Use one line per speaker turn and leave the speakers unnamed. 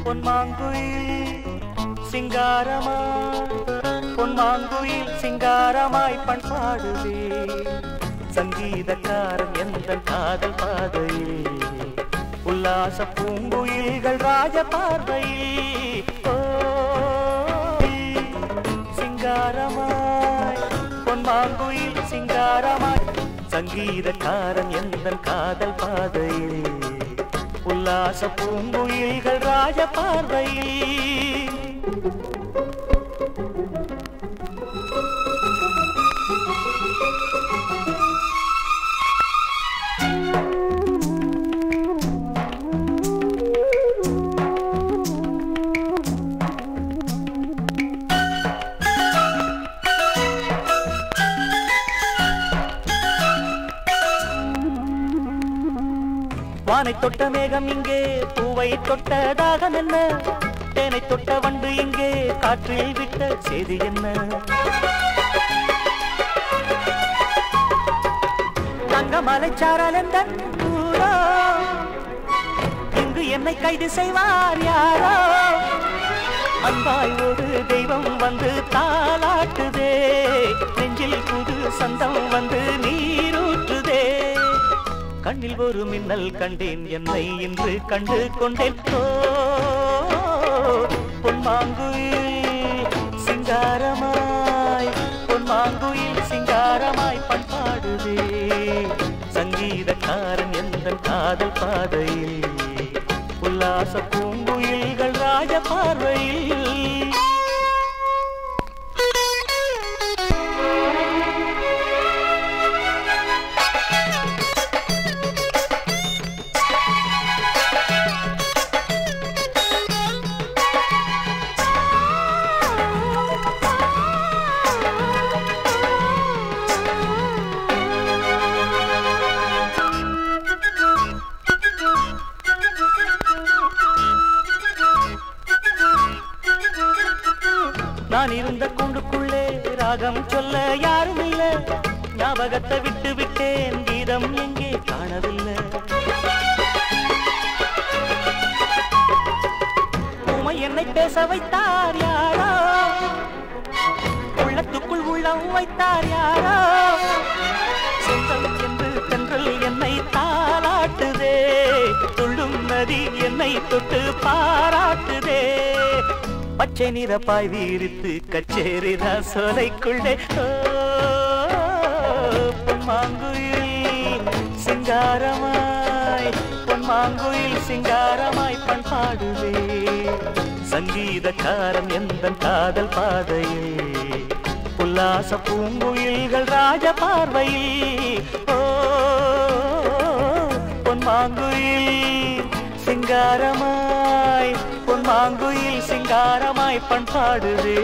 பொன்மாங்குயில் சிங்காரமாய் பொன்மாங்குயில் சிங்காரமாய் பண்பாடுவே சங்கீதக்காரன் எந்த காதல் பாதையில் உல்லாச பூங்குயில்கள் ராஜ பார்வையில் சிங்காரமாய் பொன்மாங்குயில் சிங்காரமாய் சங்கீதக்காரன் எந்த காதல் பாதையில் உல்லாச பூங்குயில்கள் ராஜ பார்வையில் வானை தொட்ட மேகம் இங்கே பூவை தொட்ட தாகம் என்ன தேனை தொட்ட வண்டு இங்கே காற்றில் விட்ட செய்தி என்ன தங்கமலை சாரல் எந்த ஊரோ இங்கு என்னை கைது செய்வார் யாரோ அன்பாய் ஒரு தெய்வம் வந்து தாலாட்டுதே நெஞ்சில் புது சந்தம் வந்து நீரூற்றுதே கண்ணில் ஒரு மின்னல் கண்டேன் என்னை இன்று கண்டு கொண்டேன் பொன்மாங்குயில் சிங்காரமாய் பொன்மாங்குயில் சிங்காரமாய் பண்பாடுதே சங்கீதக்காரன் எந்த காதல் பாதையில் உல்லாச பூங்குயில்கள் ராஜ பார்வையில் நான் இருந்த கூண்டுக்குள்ளே ராகம் சொல்ல யாரும் இல்ல ஞாபகத்தை விட்டு விட்டேன் கீதம் எங்கே காணவில்லை உமை என்னை பேச வைத்தார் யாரோ உள்ளத்துக்குள் உள்ளம் வைத்தார் யாரோ சொந்தம் என்று தென்றல் என்னை தாலாட்டுதே துள்ளும் நதி என்னை தொட்டு பாராட்டுதே பச்சை நிறப்பாய் வீரித்து கச்சேரி சோலைக்குள்ளே பொன்மாங்குயில் சிங்காரமாய் பொன்மாங்குயில் சிங்காரமாய் பண்பாடுவே சங்கீதக்காரன் எந்த காதல் பாதையில் உல்லாச பூங்குயில்கள் ராஜ பார்வையில் பொன்மாங்குயில் சிங்காரமாய் பொன்மாங்குயில் சிங்காரமாய் பண்பாடுவே